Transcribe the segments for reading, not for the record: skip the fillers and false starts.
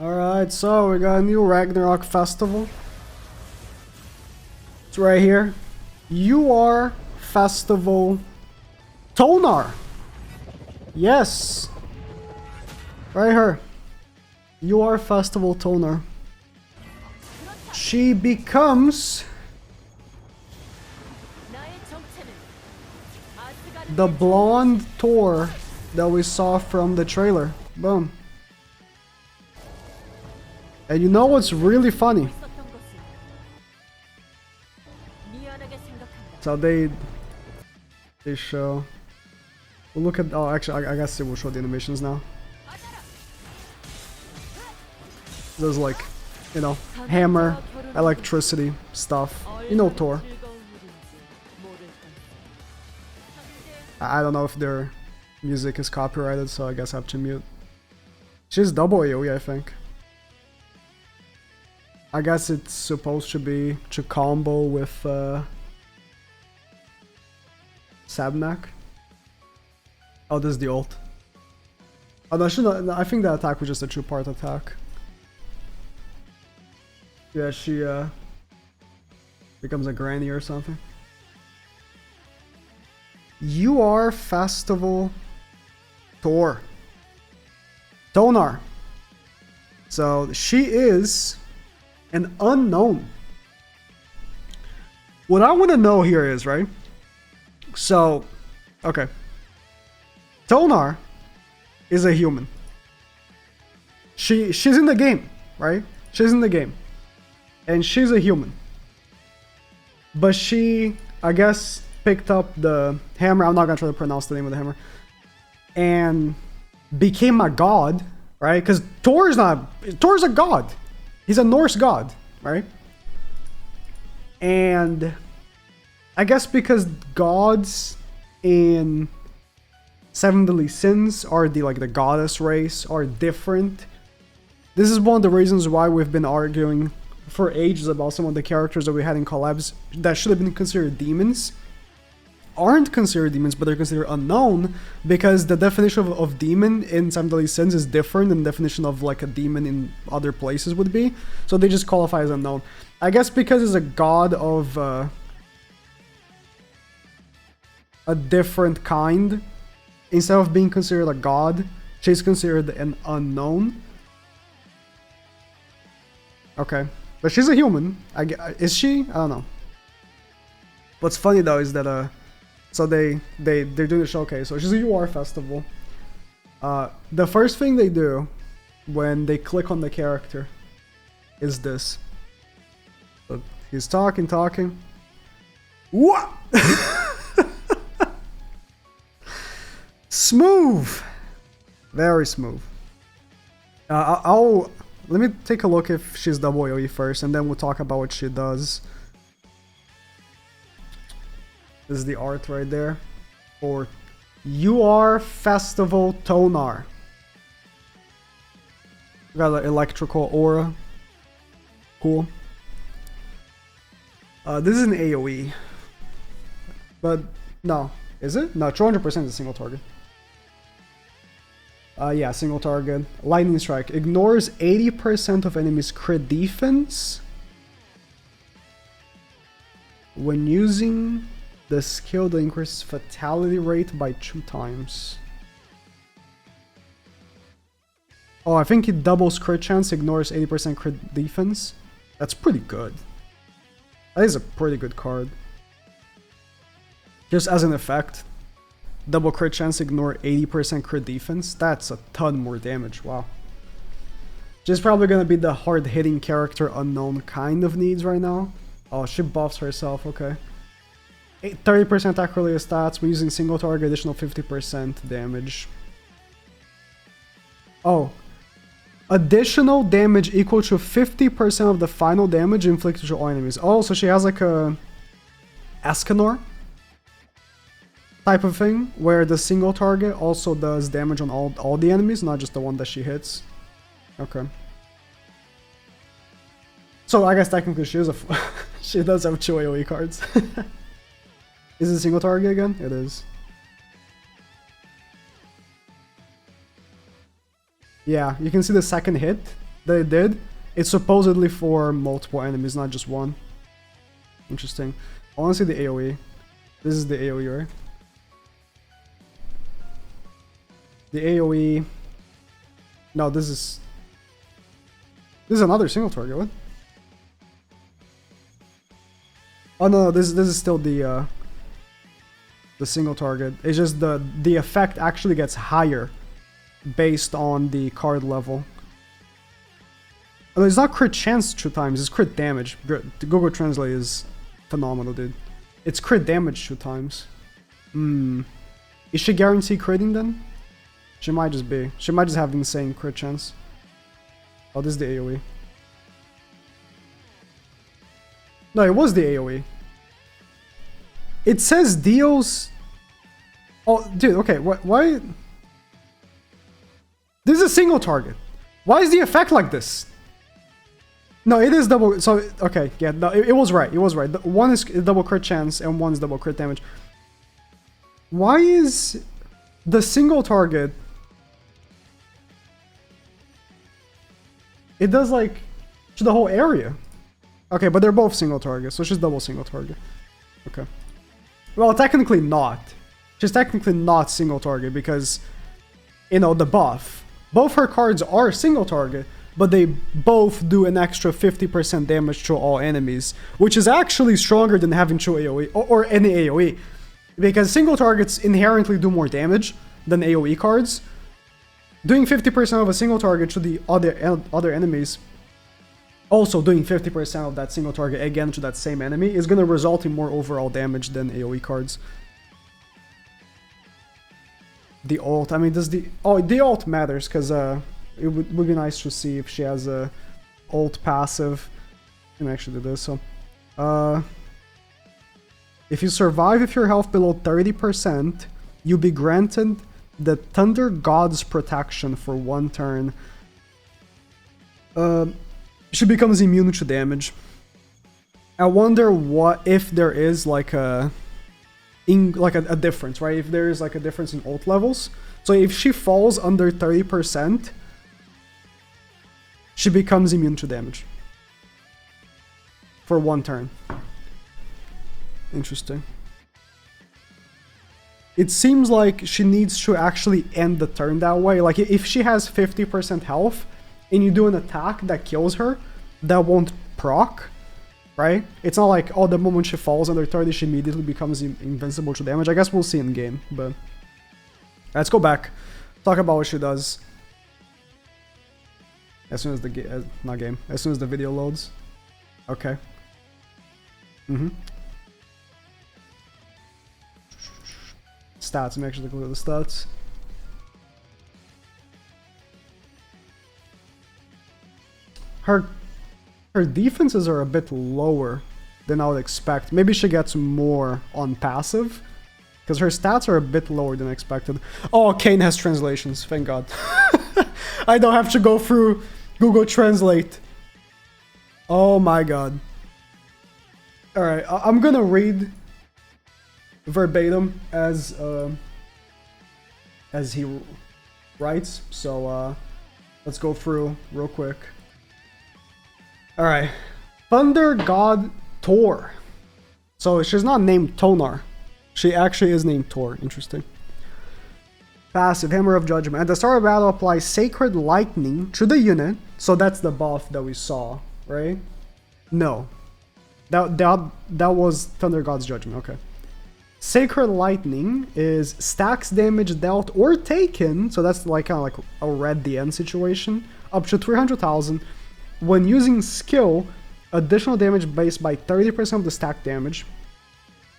Alright, so we got a new Ragnarok festival. It's right here. You are Festival THONAR. Yes. Right here. You are Festival THONAR. She becomes the blonde Thor that we saw from the trailer. Boom. And you know what's really funny? So they show. We'll look at. Oh, actually, I guess it will show the animations now. There's like, you know, hammer, electricity stuff. You know, Thor. I don't know if their music is copyrighted, so I guess I have to mute. She's double AoE, I think. I guess it's supposed to be to combo with Sabnak. Oh, this is the ult. Oh, no, I think the attack was just a two-part attack. Yeah, she becomes a granny or something. You are Festival Thor. THONAR. So she is an unknown. What I want to know here is, right? So, okay. THONAR is a human. She's in the game, right? She's in the game. And she's a human. But she, I guess, picked up the hammer. I'm not gonna try to pronounce the name of the hammer. And became a god, right? Because Thor's a god. He's a Norse god, right? And I guess because gods in Seven Deadly Sins are the goddess race are different. This is one of the reasons why we've been arguing for ages about some of the characters that we had in collabs that should have been considered demons. Aren't considered demons, but they're considered unknown because the definition of demon in Seven Deadly Sins is different than the definition of like a demon in other places would be. So they just qualify as unknown. I guess because it's a god of a different kind, instead of being considered a god, she's considered an unknown. Okay, but she's a human. Is she? I don't know. What's funny though is that so they're doing a showcase. So she's a UR festival. The first thing they do when they click on the character is this. So he's talking. What? Smooth, very smooth. Let me take a look if she's double AoE first, and then we'll talk about what she does. This is the art right there. For UR Festival THONAR. Got an electrical aura. Cool. This is an AoE. But, no. Is it? No, 200% is a single target. Yeah, single target. Lightning Strike. Ignores 80% of enemies' crit defense when using the skill that increases fatality rate by 2 times. Oh, I think it doubles crit chance, ignores 80% crit defense. That's pretty good. That is a pretty good card. Just as an effect. Double crit chance, ignore 80% crit defense. That's a ton more damage, wow. She's probably gonna be the hard-hitting character Unknown kind of needs right now. Oh, she buffs herself, okay. 30% attack related stats, we're using single target, additional 50% damage. Oh. Additional damage equal to 50% of the final damage inflicted to all enemies. Oh, so she has like a Escanor type of thing, where the single target also does damage on all the enemies, not just the one that she hits. Okay. So I guess technically she is she does have 2 AoE cards. Is it a single target again? It is. Yeah, you can see the second hit that it did, it's supposedly for multiple enemies, not just one. Interesting. I want to see the AoE. This is the AoE, right? The AoE... No, this is another single target, what? Oh no, this is still the single target. It's just the effect actually gets higher based on the card level. It's not crit chance 2 times, it's crit damage. Google Translate is phenomenal, dude. It's crit damage 2 times. Is she guaranteed critting then? She might just be. She might just have insane crit chance. Oh, this is the AoE. No, it was the AoE. It says deals... Oh, dude, okay, why... This is a single target. Why is the effect like this? No, it is double... So, okay, yeah, no, it was right, it was right. One is double crit chance and one is double crit damage. Why is the single target... It does, like, to the whole area. Okay, but they're both single targets, so she's double single target. Okay. Well, technically not. She's technically not single target because, you know, the buff. Both her cards are single target, but they both do an extra 50% damage to all enemies, which is actually stronger than having 2 AoE, or any AoE. Because single targets inherently do more damage than AoE cards. Doing 50% of a single target to the other enemies, also doing 50% of that single target again to that same enemy, is going to result in more overall damage than AoE cards. The ult, I mean, does the... Oh, the ult matters, because it would be nice to see if she has a ult passive. I can actually do this, so... if you survive with your health below 30%, you'll be granted the Thunder God's protection for 1 turn. She becomes immune to damage. I wonder what if there is like a difference, right? If there is like a difference in ult levels. So if she falls under 30%, she becomes immune to damage for 1 turn. Interesting. It seems like she needs to actually end the turn that way. Like, if she has 50% health, and you do an attack that kills her, that won't proc, right? It's not like, oh, the moment she falls under 30, she immediately becomes invincible to damage. I guess we'll see in game, but... Let's go back. Talk about what she does. As soon as the not game. As soon as the video loads. Okay. Stats, I'm actually looking at the stats. Her defenses are a bit lower than I would expect. Maybe she gets more on passive, because her stats are a bit lower than expected. Oh, Kane has translations, thank God. I don't have to go through Google Translate. Oh my God. Alright, I'm gonna read verbatim as he writes, so let's go through real quick. Alright, Thunder God Thor. So she's not named THONAR, she actually is named Thor. Interesting. Passive, Hammer of Judgment. At the start of battle, apply Sacred Lightning to the unit. So that's the buff that we saw, right? No, that was Thunder God's Judgment. Okay. Sacred Lightning is stacks damage dealt or taken, so that's like kind of like a red DN situation, up to 300,000. When using skill, additional damage based by 30% of the stack damage.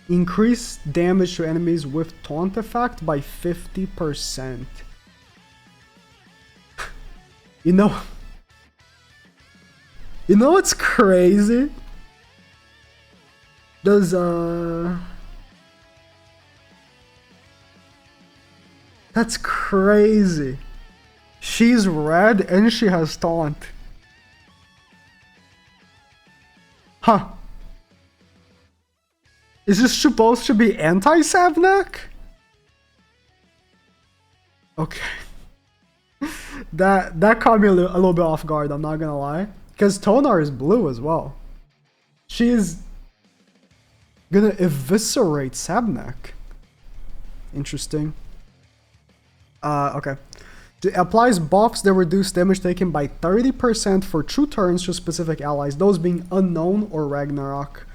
Increase damage to enemies with taunt effect by 50%. You know what's crazy? Does That's crazy. She's red and she has taunt. Huh. Is this supposed to be anti-Savnak? Okay. That caught me a little bit off guard, I'm not gonna lie. Because THONAR is blue as well. She's gonna eviscerate Sabnek. Interesting. Okay. It applies buffs that reduce damage taken by 30% for 2 turns to specific allies, those being Unknown or Ragnarok.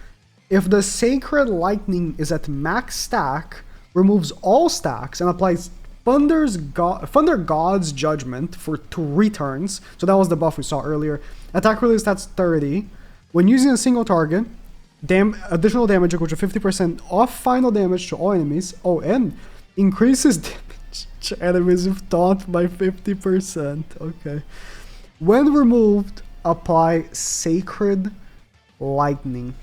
If the Sacred Lightning is at max stack, removes all stacks and applies Thunder God's Judgment for 3 turns. So that was the buff we saw earlier. Attack release stats 30. When using a single target, additional damage equal to 50% off final damage to all enemies. Oh, and increases damage to enemies with taunt by 50%. Okay. When removed, apply Sacred Lightning.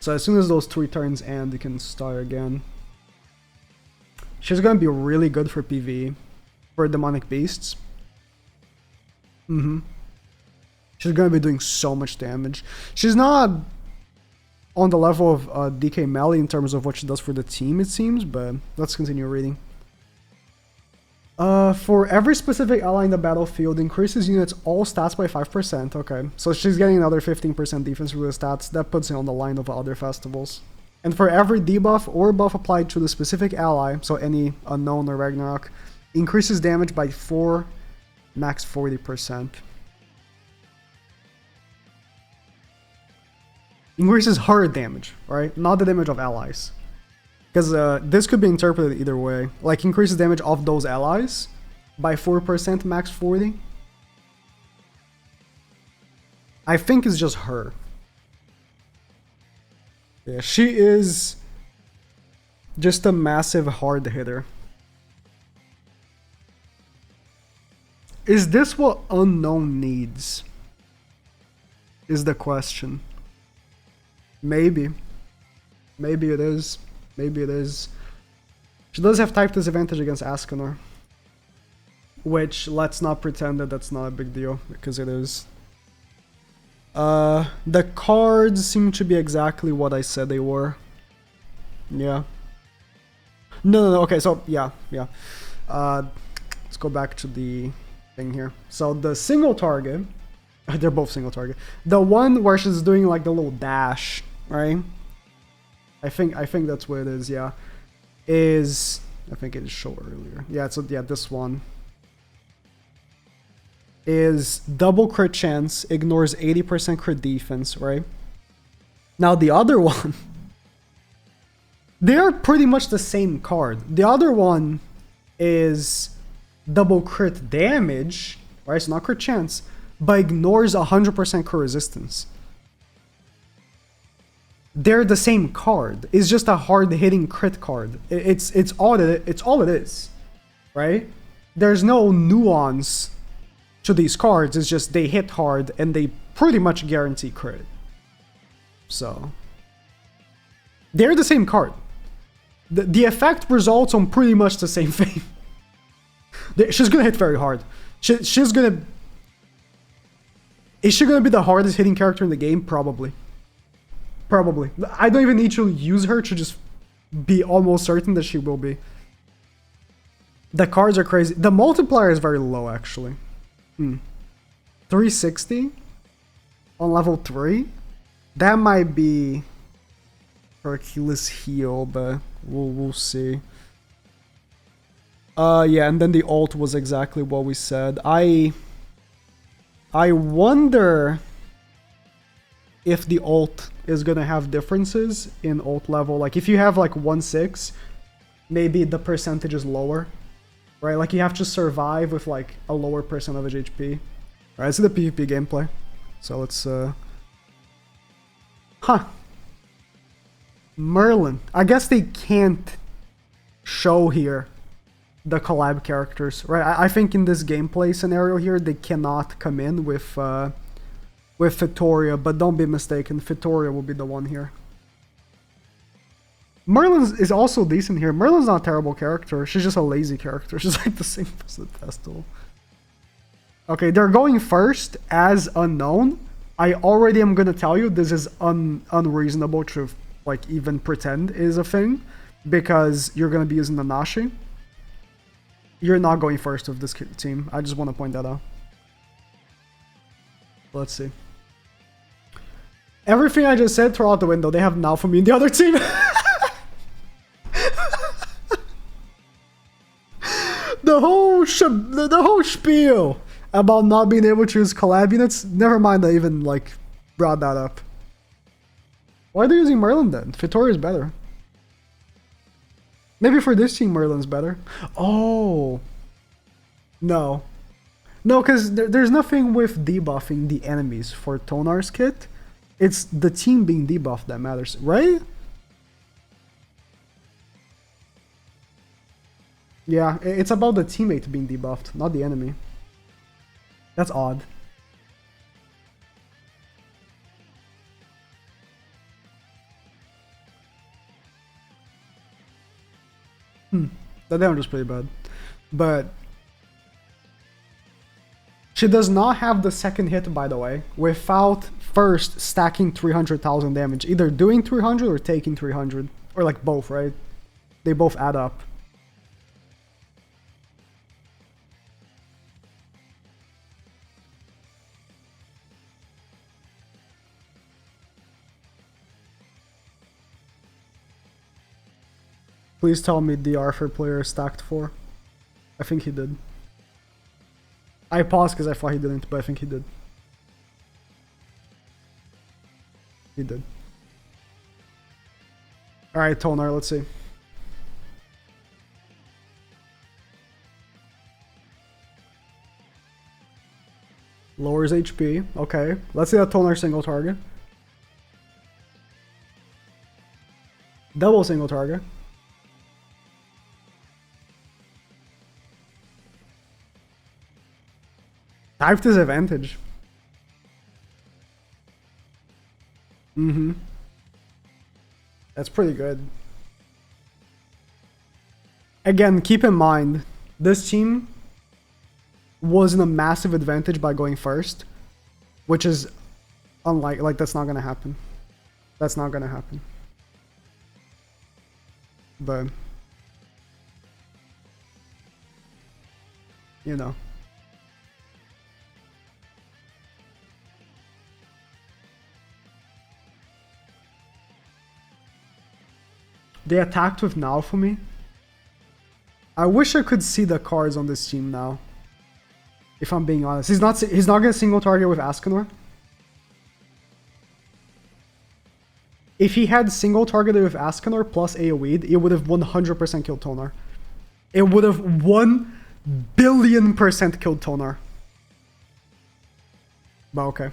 So as soon as those 3 turns end, you can start again. She's gonna be really good for PvE, for Demonic Beasts. She's gonna be doing so much damage. She's not on the level of DK Melly in terms of what she does for the team, it seems, but let's continue reading. For every specific ally in the battlefield, increases units all stats by 5%. Okay, so she's getting another 15% defense through the stats. That puts it on the line of other festivals. And for every debuff or buff applied to the specific ally, so any Unknown or Ragnarok, increases damage by 4, max 40%. Increases her damage, right? Not the damage of allies. Because this could be interpreted either way. Like, increases damage of those allies by 4%, max 40. I think it's just her. Yeah, she is just a massive hard hitter. Is this what Unknown needs? Is the question. Maybe. Maybe it is. Maybe it is. She does have type disadvantage against Ascanor. Which, let's not pretend that that's not a big deal, because it is. The cards seem to be exactly what I said they were. Yeah. No, okay, so, yeah. Let's go back to the thing here. So, the single target, they're both single target. The one where she's doing, like, the little dash, right? I think that's what it is, yeah. I think it is show earlier. Yeah, so, yeah, this one. Is double crit chance, ignores 80% crit defense, right? Now the other one, they're pretty much the same card. The other one is double crit damage, right? So not crit chance, but ignores 100% crit resistance. They're the same card. It's just a hard hitting crit card. It's all it is, right? There's no nuance to these cards. It's just they hit hard and they pretty much guarantee crit. So they're the same card. The effect results on pretty much the same thing. She's gonna hit very hard. She's gonna... Is she gonna be the hardest hitting character in the game? Probably. Probably. I don't even need to use her to just be almost certain that she will be. The cards are crazy. The multiplier is very low, actually. 360 on level 3? That might be Hercules heal, but we'll see. Yeah, and then the ult was exactly what we said. I wonder if the ult is gonna have differences in ult level. Like, if you have like 1/6, maybe the percentage is lower. Right, like you have to survive with like a lower percentage HP. Alright, let's see the PvP gameplay. So let's Merlin. I guess they can't show here the collab characters, right? I think in this gameplay scenario here, they cannot come in with Vittoria, but don't be mistaken, Vittoria will be the one here. Merlin is also decent here. Merlin's not a terrible character. She's just a lazy character. She's like the same as the festival. Okay, they're going first as Unknown. I already am gonna tell you this is unreasonable to like even pretend is a thing, because you're gonna be using the Nashi. You're not going first with this team. I just want to point that out. Let's see. Everything I just said, throw out the window. They have now for me in the other team. the whole spiel about not being able to use collab units. Never mind, I even like brought that up. Why are they using Merlin then? Vittoria is better. Maybe for this team, Merlin's better. Oh. No. No, because there's nothing with debuffing the enemies for THONAR's kit. It's the team being debuffed that matters, right? Yeah, it's about the teammate being debuffed, not the enemy. That's odd. That damage was pretty bad. But she does not have the second hit, by the way, without first stacking 300,000 damage. Either doing 300 or taking 300. Or like both, right? They both add up. Please tell me the Arthur player stacked 4. I think he did. I paused because I thought he didn't, but I think he did. He did. Alright, THONAR, let's see. Lowers HP. Okay. Let's see that THONAR single target. Double single target. Type disadvantage. That's pretty good. Again, keep in mind, this team was in a massive advantage by going first, which is unlike, like, that's not gonna happen. That's not gonna happen. But, you know. They attacked with now for me. I wish I could see the cards on this team now. If I'm being honest. He's not gonna single target with Ascanor. If he had single targeted with Ascanor plus AoE, it would have 100% killed THONAR. It would have 1,000,000,000% killed THONAR. But okay.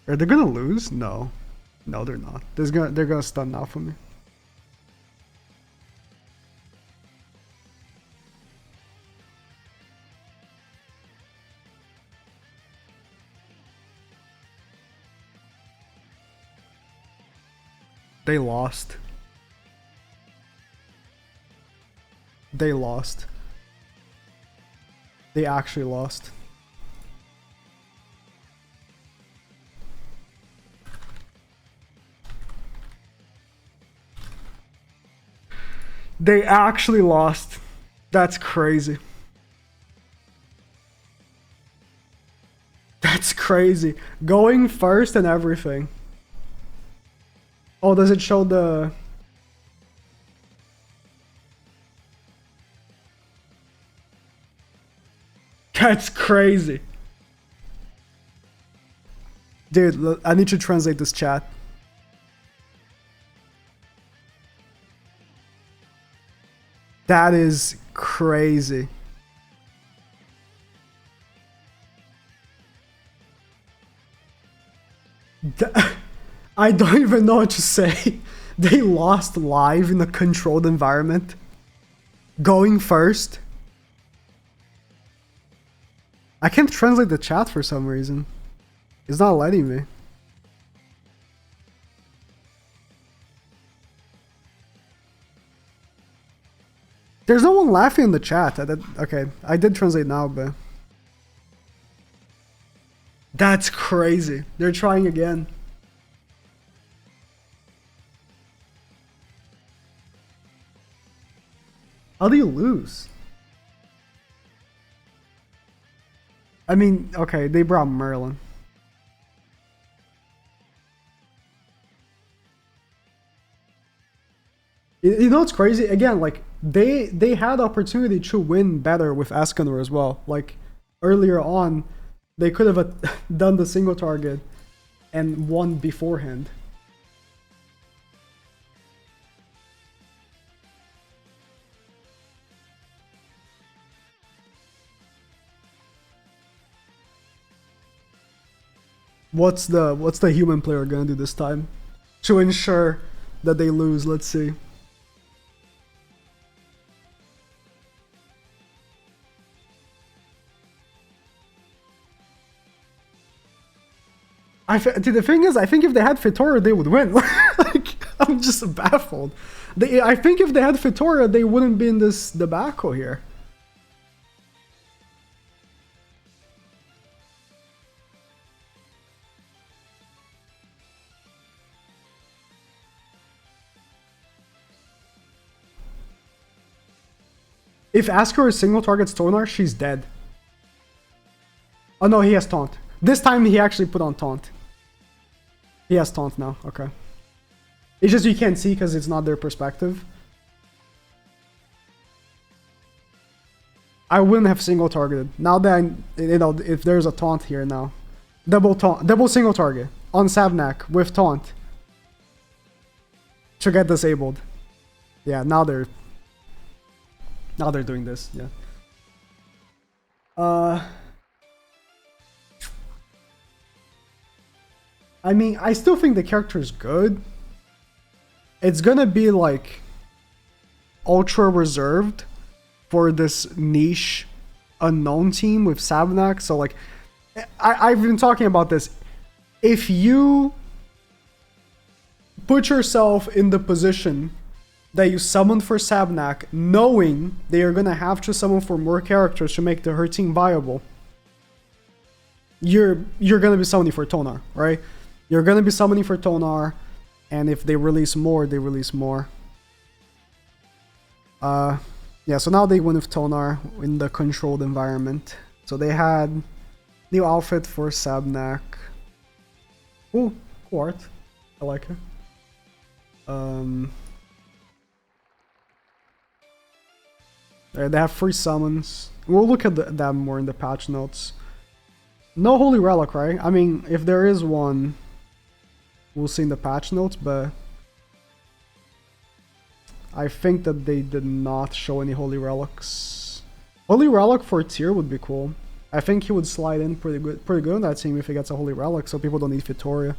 Are they gonna lose? No. No, they're not. They're gonna stun now for me. They lost. They lost. They actually lost. They actually lost. That's crazy. That's crazy. Going first and everything. Oh, does it show the... That's crazy. Dude, I need to translate this chat. That is crazy. I don't even know what to say. They lost live in a controlled environment. Going first. I can't translate the chat for some reason. It's not letting me. There's no one laughing in the chat. Okay, I did translate now, but... That's crazy. They're trying again. How do you lose? I mean, okay, they brought Merlin. You know what's crazy? Again, like they had opportunity to win better with Escanor as well. Like earlier on, they could have done the single target and won beforehand. What's the human player gonna do this time to ensure that they lose? Let's see. The thing is, I think if they had Fitoria, they would win. Like, I'm just baffled. I think if they had Fitoria, they wouldn't be in this debacle here. If Askor single targets Thonar, she's dead. Oh no, he has taunt. This time he actually put on taunt. He has taunt now, okay. It's just you can't see because it's not their perspective. I wouldn't have single targeted. Now that if there's a taunt here now. Double single target on Savnak with taunt. To get disabled. Yeah, now they're doing this, yeah. I mean, I still think the character is good. It's gonna be like ultra reserved for this niche unknown team with Savnak. So like, I've been talking about this. If you put yourself in the position that you summon for Savnak, knowing they are gonna have to summon for more characters to make her team viable, you're gonna be summoning for THONAR, right? You're gonna be summoning for THONAR, and if they release more, they release more. Yeah, so now they win with THONAR in the controlled environment. So they had new outfit for Savnak. Ooh, cool art. I like it. They have free summons. We'll look at that more in the patch notes. No Holy Relic, right? I mean, if there is one, we'll see in the patch notes, but I think that they did not show any Holy Relics. Holy Relic for tier would be cool. I think he would slide in pretty good on that team if he gets a Holy Relic, so people don't need Fitoria.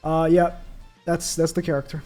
Yeah, that's the character.